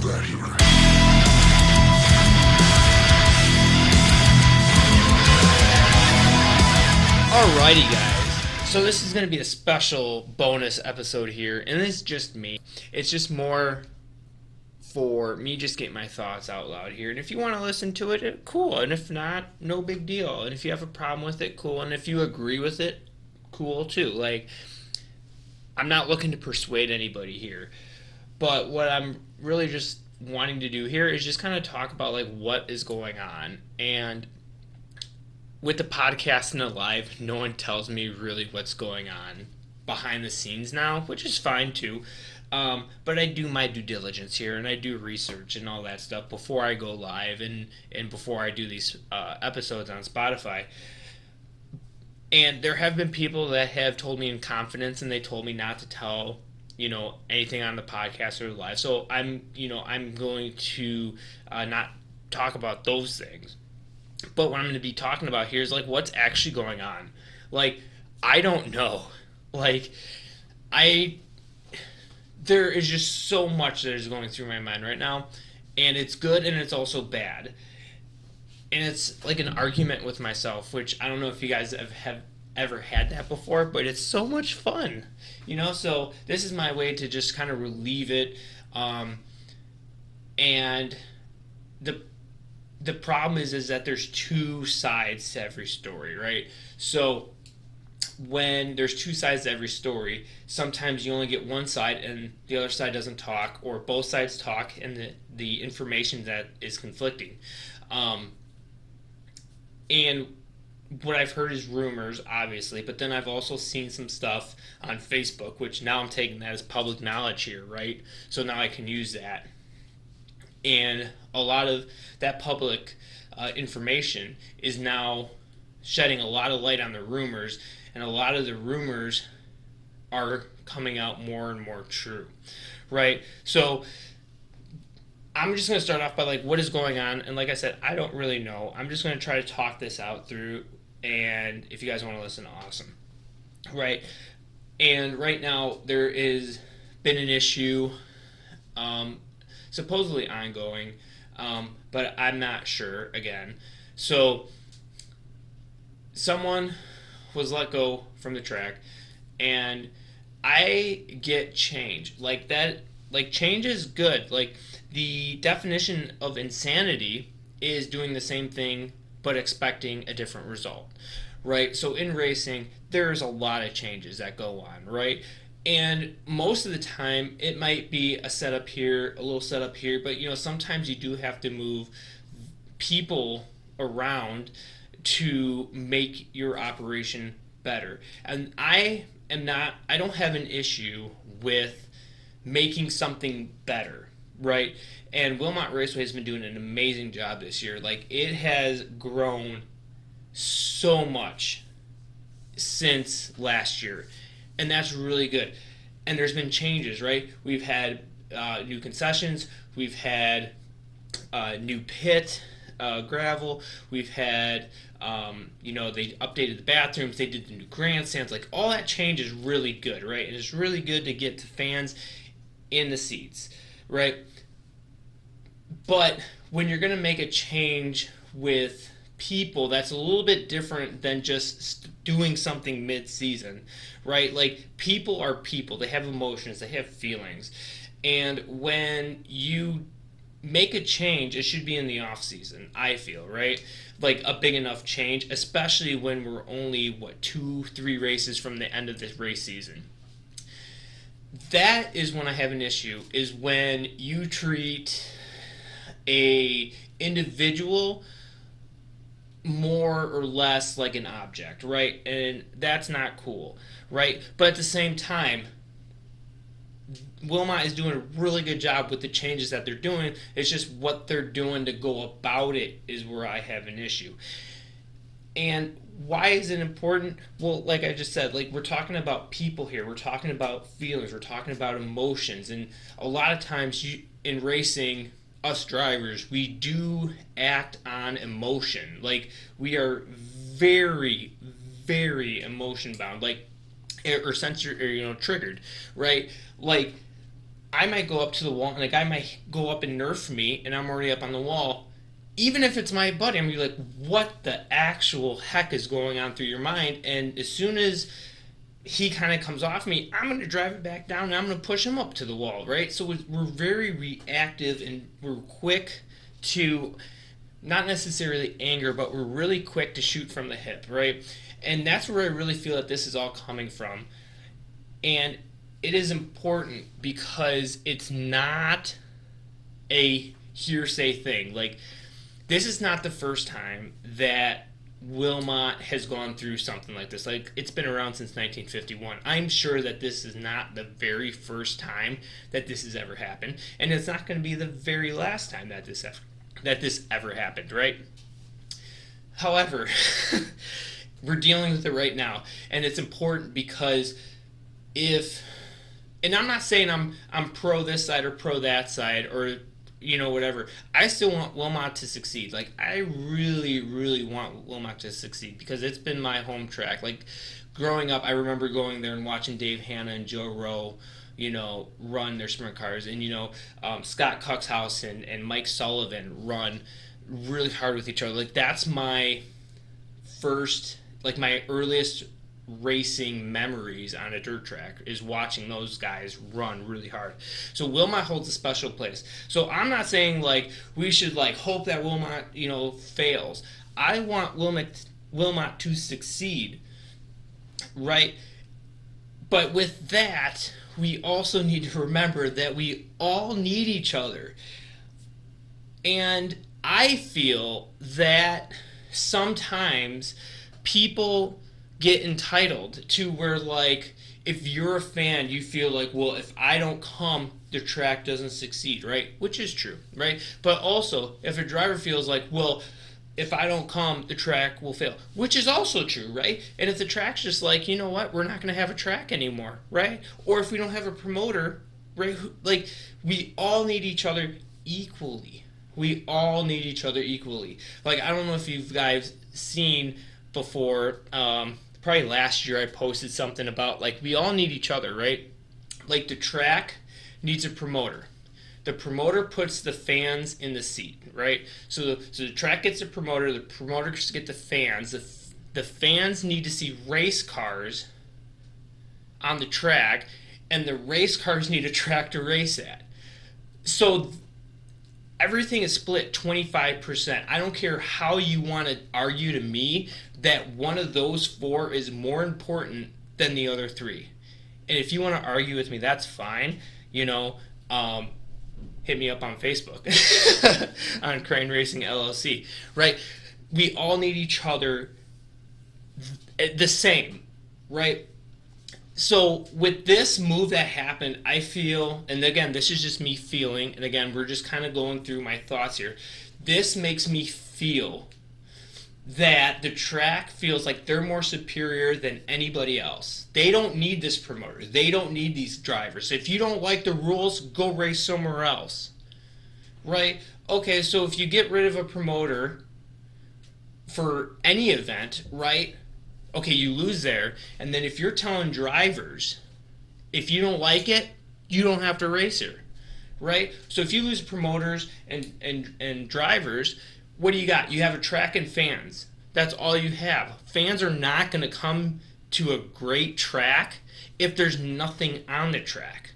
that here. Alrighty, guys. So this is going to be a special bonus episode here, and it's just me. It's just more for me just getting my thoughts out loud here. And if you want to listen to it, cool. And if not, no big deal. And if you have a problem with it, cool. And if you agree with it, cool too. Like, I'm not looking to persuade anybody here. But what I'm really just wanting to do here is just kind of talk about like what is going on. And with the podcast and the live, no one tells me really what's going on behind the scenes now, which is fine too. But I do my due diligence here, and I do research and all that stuff before I go live and before I do these episodes on Spotify. And there have been people that have told me in confidence, and they told me not to tell anything on the podcast or live. So I'm going to not talk about those things. But what I'm going to be talking about here is like what's actually going on. Like, I don't know. Like, I there is just so much that is going through my mind right now, and it's good and it's also bad. And it's like an argument with myself, which I don't know if you guys have ever had that before, but it's so much fun. So this is my way to just kind of relieve it. And the the problem is that there's two sides to every story, right? So when there's two sides to every story, sometimes you only get one side and the other side doesn't talk, or both sides talk and the information that is conflicting. Um, and what I've heard is rumors, obviously, but then I've also seen some stuff on Facebook, which now I'm taking that as public knowledge here, right? So now I can use that. And a lot of that public information is now shedding a lot of light on the rumors, and a lot of the rumors are coming out more and more true, right? So I'm just going to start off by like what is going on, and like I said, I don't really know. I'm just going to try to talk this out through, and if you guys want to listen, awesome, right? And right now there is been an issue, um, supposedly ongoing, but I'm not sure again. So someone was let go from the track, and I get change like that. Like, change is good. Like, the definition of insanity is doing the same thing but expecting a different result, right? So in racing there's a lot of changes that go on, right? And most of the time it might be a setup here, a little setup here, but sometimes you do have to move people around to make your operation better. And I don't have an issue with making something better, right? And Wilmot Raceway has been doing an amazing job this year. Like, it has grown so much since last year, and that's really good. And there's been changes, right? We've had new concessions, we've had new pit gravel, we've had they updated the bathrooms, they did the new grandstands. Like, all that change is really good, right? And it's really good to get to fans in the seats, right? But when you're going to make a change with people, that's a little bit different than just doing something mid-season, right? Like, people are people. They have emotions. They have feelings. And when you make a change, it should be in the off season, I feel, right? Like, a big enough change, especially when we're only, 2, 3 races from the end of this race season. That is when I have an issue, is when you treat a individual more or less like an object, right? And that's not cool, right? But at the same time, Wilmot is doing a really good job with the changes that they're doing. It's just what they're doing to go about it is where I have an issue. And why is it important? Well, like I just said, like, we're talking about people here. We're talking about feelings. We're talking about emotions. And a lot of times in racing, us drivers, we do act on emotion. Like, we are very, very emotion bound. Like, or sensor, or triggered, right? Like, I might go up to the wall and a guy might go up and nerf me and I'm already up on the wall. Even if it's my buddy, I'm gonna be like, what the actual heck is going on through your mind? And as soon as he kind of comes off me, I'm going to drive it back down and I'm going to push him up to the wall, right? So we're very reactive and we're quick to not necessarily anger, but we're really quick to shoot from the hip, right? And that's where I really feel that this is all coming from. And it is important because it's not a hearsay thing. Like, this is not the first time that Wilmot has gone through something like this. Like, it's been around since 1951. I'm sure that this is not the very first time that this has ever happened, and it's not going to be the very last time that this ever happened, right? However, we're dealing with it right now, and it's important because if, and I'm not saying I'm pro this side or pro that side or whatever. I still want Wilmot to succeed. Like, I really, really want Wilmot to succeed because it's been my home track. Like, growing up, I remember going there and watching Dave Hanna and Joe Rowe, run their sprint cars, and Scott Cuxhouse and Mike Sullivan run really hard with each other. Like, that's my first, like, my earliest racing memories on a dirt track is watching those guys run really hard. So Wilmot holds a special place. So I'm not saying like we should like hope that Wilmot fails. I want Wilmot to succeed, right? But with that, we also need to remember that we all need each other. And I feel that sometimes people get entitled to where, like, if you're a fan, you feel like, well, if I don't come, the track doesn't succeed, right? Which is true, right? But also, if a driver feels like, well, if I don't come, the track will fail, which is also true, right? And if the track's just like, you know what, we're not going to have a track anymore, right? Or if we don't have a promoter, right? Like, we all need each other equally. We all need each other equally. Like, I don't know if you guys seen before, probably last year I posted something about like we all need each other, right? Like, the track needs a promoter. The promoter puts the fans in the seat, right? So the track gets a promoter, the promoters get the fans. The fans need to see race cars on the track, and the race cars need a track to race at. So everything is split 25%. I don't care how you want to argue to me that one of those four is more important than the other three. And if you want to argue with me, that's fine. Hit me up on Facebook on Crane Racing LLC, right? We all need each other the same, right? So with this move that happened, I feel, and again, this is just me feeling, and again, we're just kind of going through my thoughts here. This makes me feel that the track feels like they're more superior than anybody else. They don't need this promoter. They don't need these drivers. If you don't like the rules, go race somewhere else. Right? Okay, so if you get rid of a promoter for any event, right? Okay, you lose there. And then if you're telling drivers, if you don't like it, you don't have to race here. Right? So if you lose promoters and drivers, what do you got? You have a track and fans. That's all you have. Fans are not going to come to a great track if there's nothing on the track,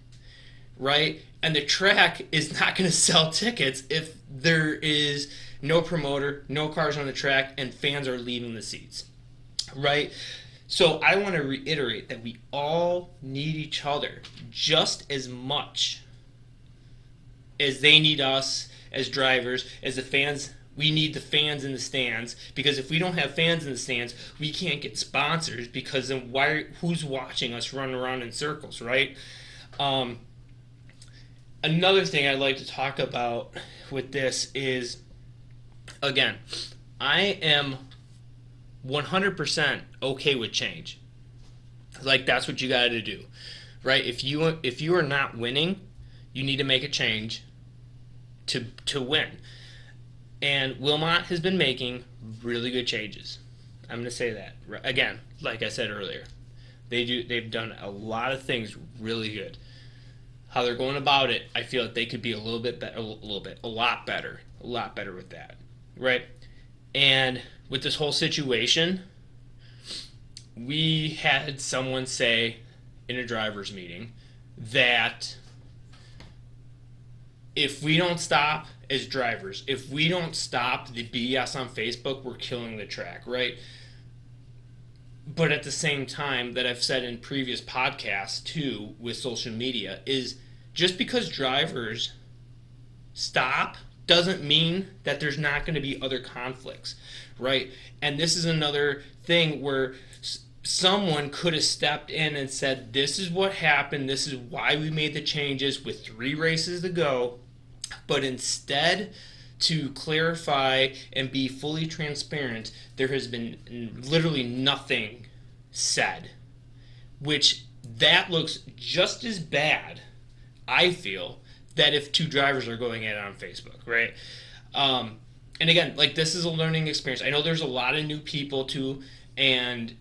right? And the track is not going to sell tickets if there is no promoter, no cars on the track, and fans are leaving the seats, right? So I want to reiterate that we all need each other just as much as they need us as drivers, as the fans. We need the fans in the stands, because if we don't have fans in the stands, we can't get sponsors, because then who's watching us run around in circles, right? Another thing I'd like to talk about with this is, again, I am 100% okay with change. Like, that's what you got to do, right? If you are not winning, you need to make a change to win. And Wilmot has been making really good changes. I'm going to say that. Again, like I said earlier, they've done a lot of things really good. how they're going about it, I feel like they could be a lot better with that, right? And with this whole situation, we had someone say in a driver's meeting that if we don't stop as drivers, if we don't stop the BS on Facebook, we're killing the track, right? But at the same time, that I've said in previous podcasts too with social media, is just because drivers stop doesn't mean that there's not going to be other conflicts, right? And this is another thing where someone could have stepped in and said, this is what happened, this is why we made the changes with 3 races to go. But instead, to clarify and be fully transparent, there has been literally nothing said, which that looks just as bad, I feel, that if 2 drivers are going at it on Facebook, right? And again, like, this is a learning experience. I know there's a lot of new people too, and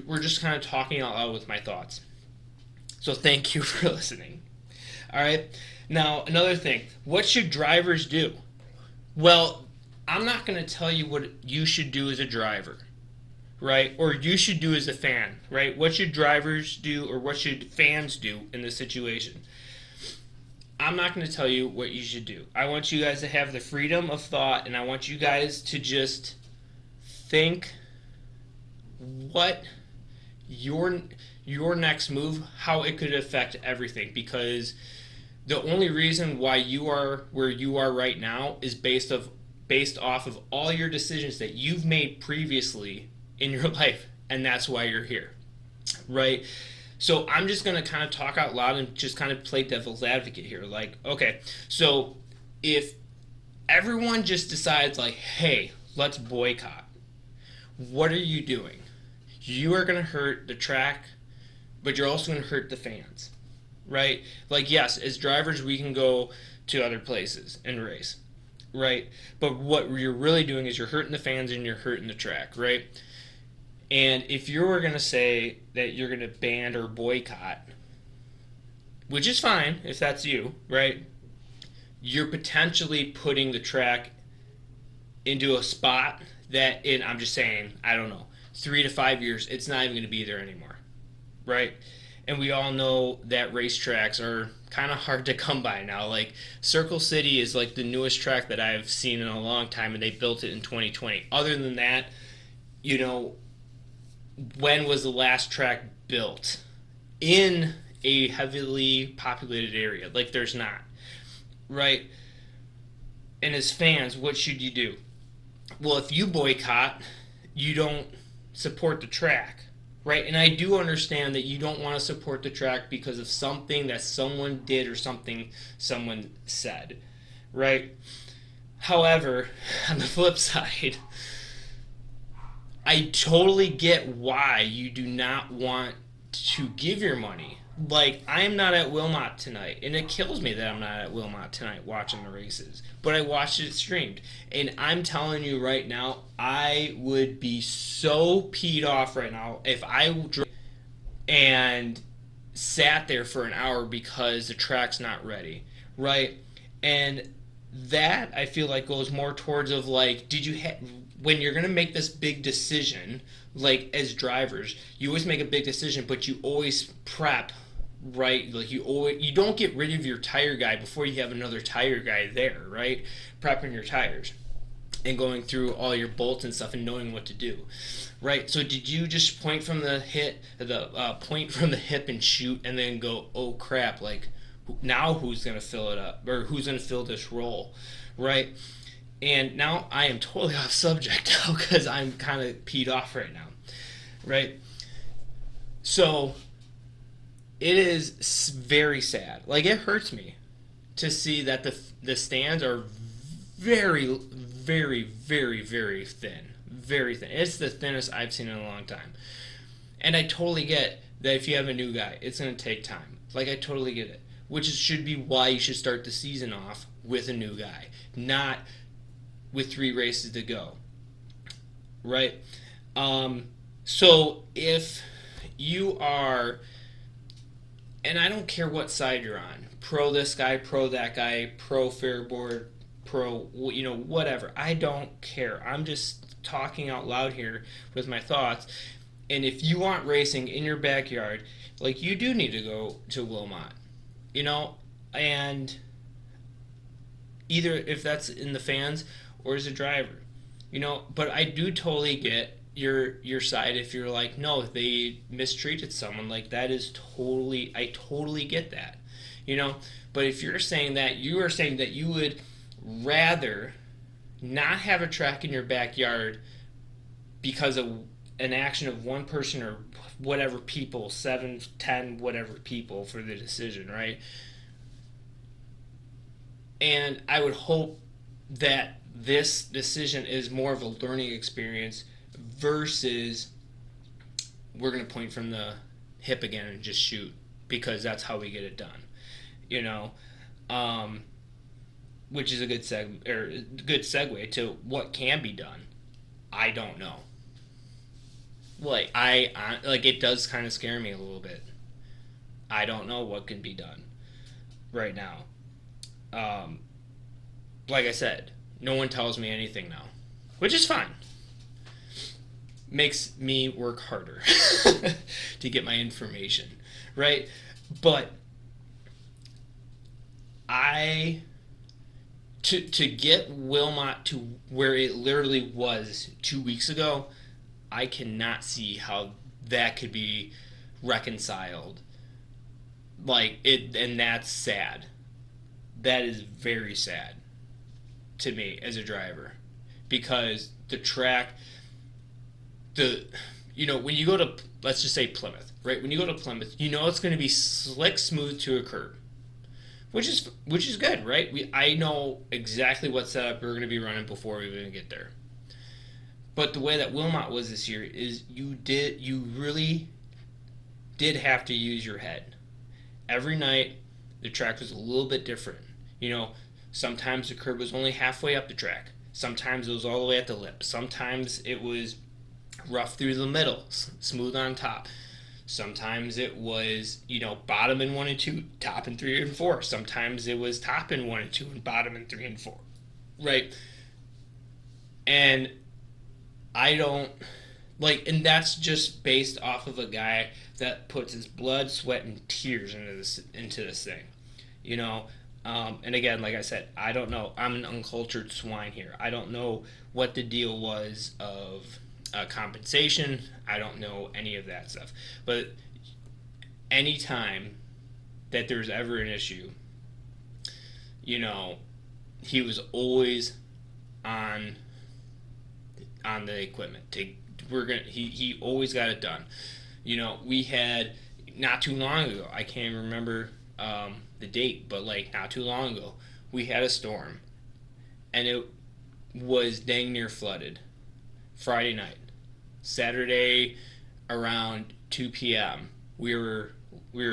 we're just kind of talking out loud with my thoughts. So thank you for listening. All right. Now, another thing, what should drivers do? Well, I'm not going to tell you what you should do as a driver, right? Or you should do as a fan, right? What should drivers do or what should fans do in this situation? I'm not going to tell you what you should do. I want you guys to have the freedom of thought, and I want you guys to just think what your next move, how it could affect everything, because the only reason why you are where you are right now is based off of all your decisions that you've made previously in your life, and that's why you're here, right? So I'm just going to kind of talk out loud and just kind of play devil's advocate here. Like, okay, so if everyone just decides, like, hey, let's boycott, what are you doing? You are going to hurt the track, but you're also going to hurt the fans, right? Like, yes, as drivers, we can go to other places and race, right? But what you're really doing is you're hurting the fans and you're hurting the track, right? And if you were going to say that you're going to ban or boycott, which is fine if that's you, right? You're potentially putting the track into a spot that, I'm just saying, I don't know, 3 to 5 years, it's not even going to be there anymore, right? And we all know that racetracks are kind of hard to come by now. Like, Circle City is like the newest track that I've seen in a long time, and they built it in 2020. Other than that, you know, when was the last track built in a heavily populated area? Like, there's not, right? And as fans, what should you do? Well, if you boycott, you don't support the track, right? And I do understand that you don't want to support the track because of something that someone did or something someone said, right? However, on the flip side, I totally get why you do not want to give your money. Like, I am not at Wilmot tonight, and it kills me that I'm not at Wilmot tonight watching the races. But I watched it streamed, and I'm telling you right now, I would be so peed off right now if I drove and sat there for an hour because the track's not ready, right? And that, I feel like, goes more towards of, like, when you're going to make this big decision, like, as drivers, you always make a big decision, but you always prep, right? Like, you don't get rid of your tire guy before you have another tire guy there, right? Prepping your tires and going through all your bolts and stuff and knowing what to do, right? So did you just point from the hip and shoot and then go, oh crap, like, now who's going to fill it up, or who's going to fill this role, right? And now I am totally off subject now because I'm kind of peed off right now, right? So it is very sad. Like, it hurts me to see that the stands are very, very, very, very thin. Very thin. It's the thinnest I've seen in a long time. And I totally get that if you have a new guy, it's going to take time. Like, I totally get it. Which should be why you should start the season off with a new guy, not with 3 races to go, right? So if you are And I don't care what side you're on. Pro this guy, pro that guy, pro fair board, pro, whatever. I don't care. I'm just talking out loud here with my thoughts. And if you want racing in your backyard, like, you do need to go to Wilmot, you know, and either if that's in the fans or as a driver, But I do totally get your side if you're like, no, they mistreated someone. Like, that is totally, I totally get that, you know. But if you're saying that, you are saying that you would rather not have a track in your backyard because of an action of one person or whatever people, 7, 10, whatever people for the decision, right? And I would hope that this decision is more of a learning experience versus we're going to point from the hip again and just shoot because that's how we get it done, you know, um, which is a good segue to what can be done. I don't know. Like it does kind of scare me a little bit. I don't know what can be done right now. Um, like I said, no one tells me anything now, which is fine. Makes me work harder to get my information, right? But I to get Wilmot to where it literally was 2 weeks ago, I cannot see how that could be reconciled. Like it, and that's sad. That is very sad to me as a driver because the track, the when you go to, let's just say, Plymouth, right? When you go to Plymouth, it's going to be slick smooth to a curb, which is good, right? I know exactly what setup we're going to be running before we even get there. But the way that Wilmot was this year is you really did have to use your head. Every night the track was a little bit different. You know, sometimes the curb was only halfway up the track. Sometimes it was all the way at the lip. Sometimes it was rough through the middle, smooth on top. Sometimes it was, bottom in 1 and 2, top in 3 and 4. Sometimes it was top in 1 and 2 and bottom in 3 and 4. Right? And I don't and that's just based off of a guy that puts his blood, sweat, and tears into this thing. You know, and again, like I said, I don't know. I'm an uncultured swine here. I don't know what the deal was of compensation. I don't know any of that stuff. But anytime that there's ever an issue, you know, he was always on the equipment. He always got it done. We had not too long ago. I can't even remember the date, but like not too long ago, we had a storm, and it was dang near flooded. Friday night, Saturday around 2 p.m. We were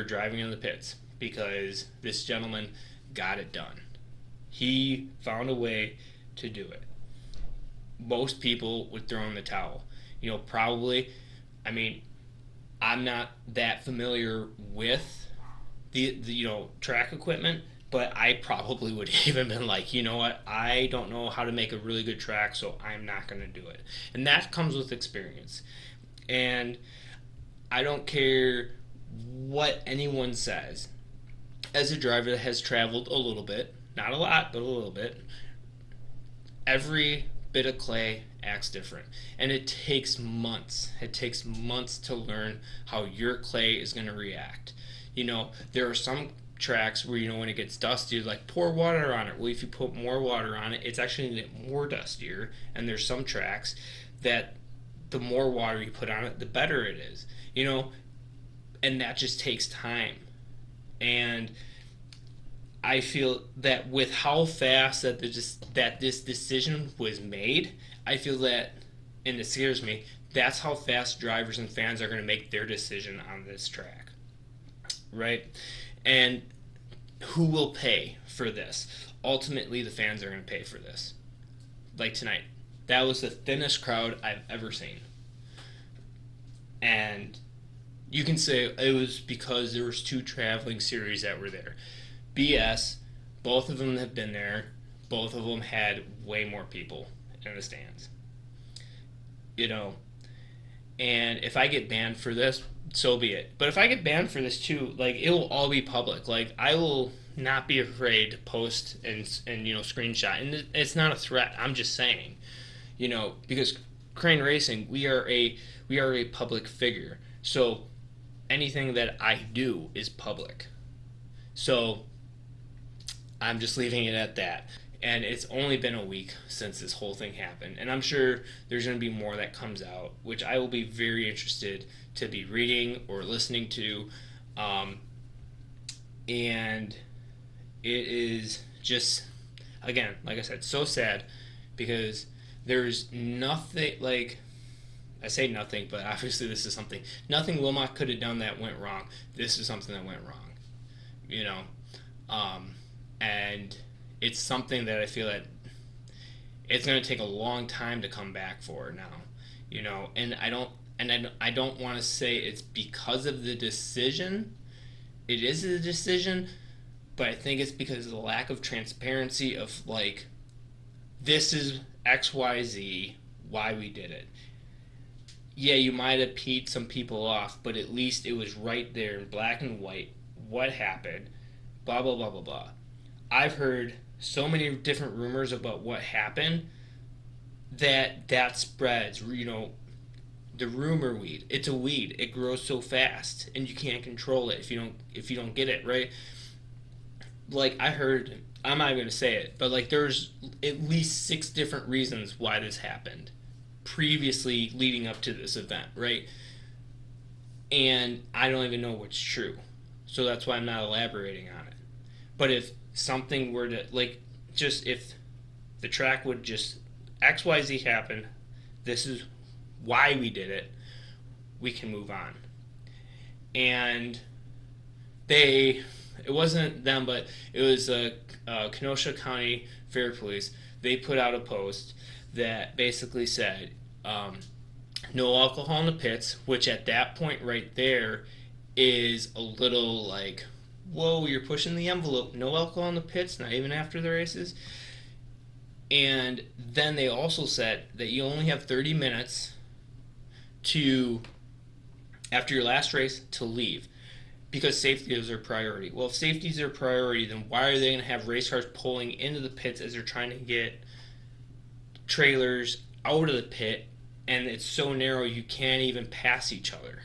driving in the pits because this gentleman got it done. He found a way to do it. Most people would throw in the towel. Probably. I mean, I'm not that familiar with the track equipment, but I probably would even been like, you know what, I don't know how to make a really good track, so I'm not going to do it. And that comes with experience. And I don't care what anyone says. As a driver that has traveled a little bit, not a lot, but a little bit, every bit of clay acts different, and it takes months. It takes months to learn how your clay is going to react. There are some tracks where, when it gets dusty, like, pour water on it. Well, if you put more water on it, it's actually going to get more dustier. And there's some tracks that the more water you put on it, the better it is. And that just takes time. And I feel that with how fast that this decision was made, I feel that, and it scares me, that's how fast drivers and fans are going to make their decision on this track, right? And who will pay for this? Ultimately, the fans are going to pay for this. Like tonight, that was the thinnest crowd I've ever seen, and You can say it was because there was two traveling series that were there. BS. Both of them have been there. Both of them had way more people in the stands. You know, and if I get banned for this, so be it. But if I get banned for this too, like it will all be public. Like I will not be afraid to post and screenshot. And it's not a threat. I'm just saying, because Crane Racing, we are a public figure. So anything that I do is public. So I'm just leaving it at that. And it's only been a week since this whole thing happened. And I'm sure there's going to be more that comes out, which I will be very interested to be reading or listening to. And it is just, again, like I said, so sad because there's nothing, like, I say nothing, but obviously this is something, nothing Wilmot could have done that went wrong. This is something that went wrong, you know? And it's something that I feel that it's going to take a long time to come back for now, and I don't want to say it's because of the decision. It is a decision, but I think it's because of the lack of transparency of like this is XYZ why we did it. Yeah, you might have peed some people off, but at least it was right there in black and white what happened, blah blah blah blah blah. I've heard so many different rumors about what happened that spreads. The rumor weed. It's a weed. It grows so fast, and you can't control it if you don't get it right. Like I heard, I'm not even gonna say it, but like there's at least six different reasons why this happened previously leading up to this event, right? And I don't even know what's true, so that's why I'm not elaborating on it. But if something were to like, just if the track would just XYZ happen, this is why we did it, we can move on. And they, it wasn't them, but it was Kenosha County Fair Police. They put out a post that basically said, no alcohol in the pits, which at that point right there is a little like, whoa, you're pushing the envelope. No alcohol in the pits, not even after the races. And then they also said that you only have 30 minutes to, after your last race, to leave because safety is their priority. Well, if safety is their priority, then why are they going to have race cars pulling into the pits as they're trying to get trailers out of the pit, and it's so narrow you can't even pass each other,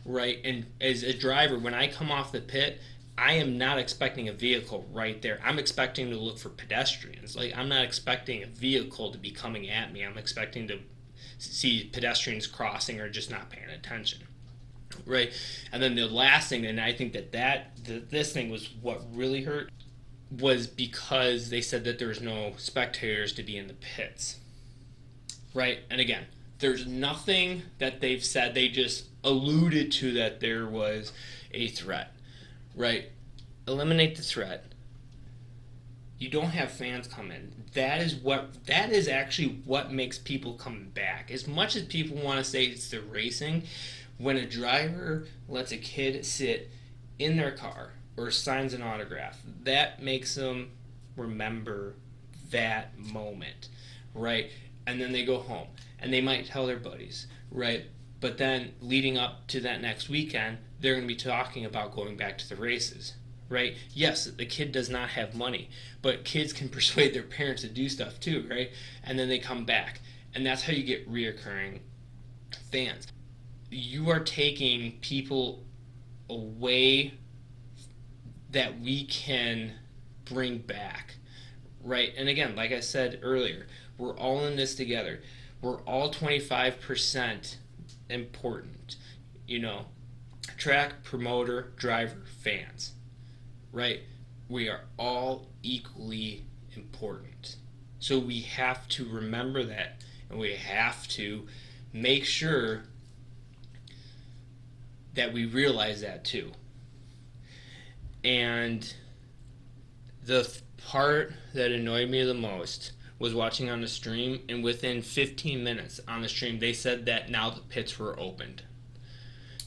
right? And as a driver, when I come off the pit, I am not expecting a vehicle right there. I'm expecting to look for pedestrians. Like, I'm not expecting a vehicle to be coming at me. I'm expecting to see pedestrians crossing or just not paying attention, right? And then the last thing, and I think this thing was what really hurt, was because they said that there was no spectators to be in the pits, right? And again, there's nothing that they've said. They just alluded to that there was a threat, right? Eliminate the threat. You don't have fans come in. That is actually what makes people come back. As much as people want to say it's the racing, when a driver lets a kid sit in their car or signs an autograph, that makes them remember that moment, right? And then they go home and they might tell their buddies, right? But then leading up to that next weekend, they're going to be talking about going back to the races, right? Yes, the kid does not have money, but kids can persuade their parents to do stuff too, right? And then they come back. And that's how you get reoccurring fans. You are taking people away that we can bring back, right? And again, like I said earlier, we're all in this together. We're all 25% important, track, promoter, driver, fans, right? We are all equally important. So we have to remember that, and we have to make sure that we realize that too. And the part that annoyed me the most was watching on the stream, and within 15 minutes on the stream, they said that now the pits were opened.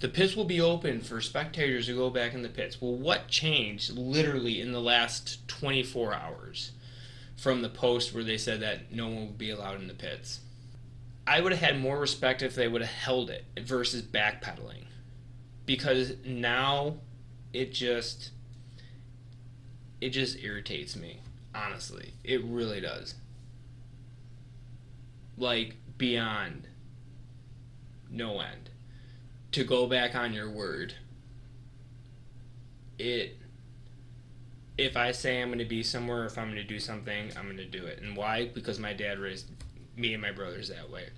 The pits will be open for spectators to go back in the pits. Well, what changed literally in the last 24 hours from the post where they said that no one would be allowed in the pits? I would have had more respect if they would have held it versus backpedaling, because now it just it just irritates me. Honestly, it really does. Like, beyond no end. To go back on your word, it if I say I'm going to be somewhere, if I'm going to do something, I'm going to do it. And why? Because my dad raised me and my brothers that way.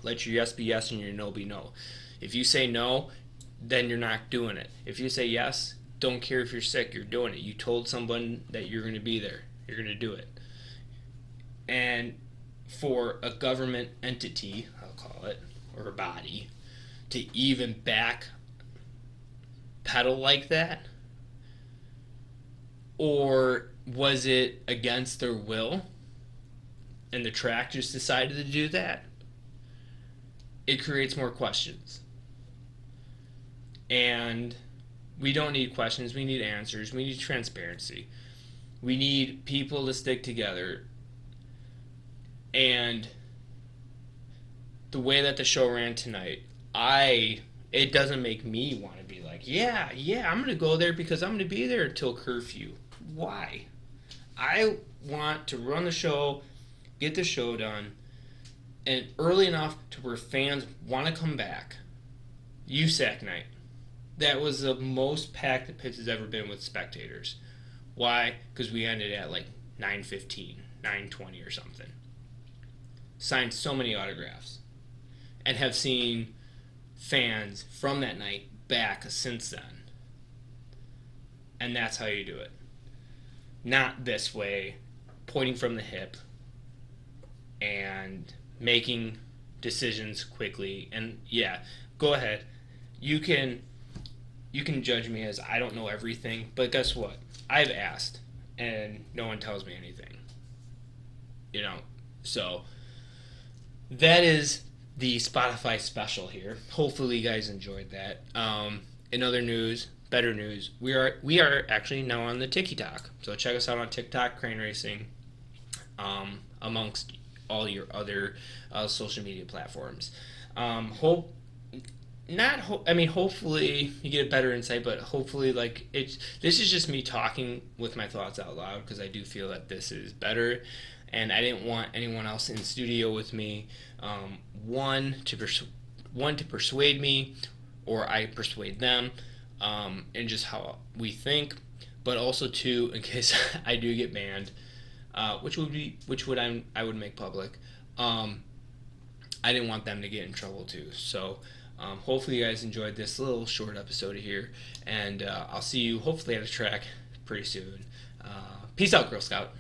Let your yes be yes and your no be no. If you say no, then you're not doing it. If you say yes, don't care if you're sick, you're doing it. You told someone that you're going to be there, you're going to do it. And for a government entity, I'll call it, or a body, to even back pedal like that, or was it against their will and the track just decided to do that? It creates more questions. And we don't need questions, we need answers, we need transparency. We need people to stick together. And the way that the show ran tonight, it doesn't make me want to be like, yeah, I'm gonna go there because I'm gonna be there until curfew. Why? I want to run the show, get the show done, and early enough to where fans want to come back. USAC night. That was the most packed the Pitts has ever been with spectators. Why? Because we ended at like 9:15, 9:20 or something. Signed so many autographs. And have seen fans from that night back since then. And that's how you do it. Not this way, pointing from the hip and making decisions quickly. And yeah, go ahead. You can judge me as I don't know everything, but guess what? I've asked and no one tells me anything. You know, so that is the Spotify special here. Hopefully you guys enjoyed that. In other news, better news, we are actually now on the TikTok. So check us out on TikTok, Crane Racing, amongst all your other social media platforms. Hopefully you get a better insight, but hopefully this is just me talking with my thoughts out loud, because I do feel that this is better, and I didn't want anyone else in studio with me. One to persuade me, or I persuade them, and just how we think, but also two, in case I do get banned, I would make public. I didn't want them to get in trouble too. So hopefully you guys enjoyed this little short episode here, and I'll see you hopefully at a track pretty soon. Peace out, Girl Scout.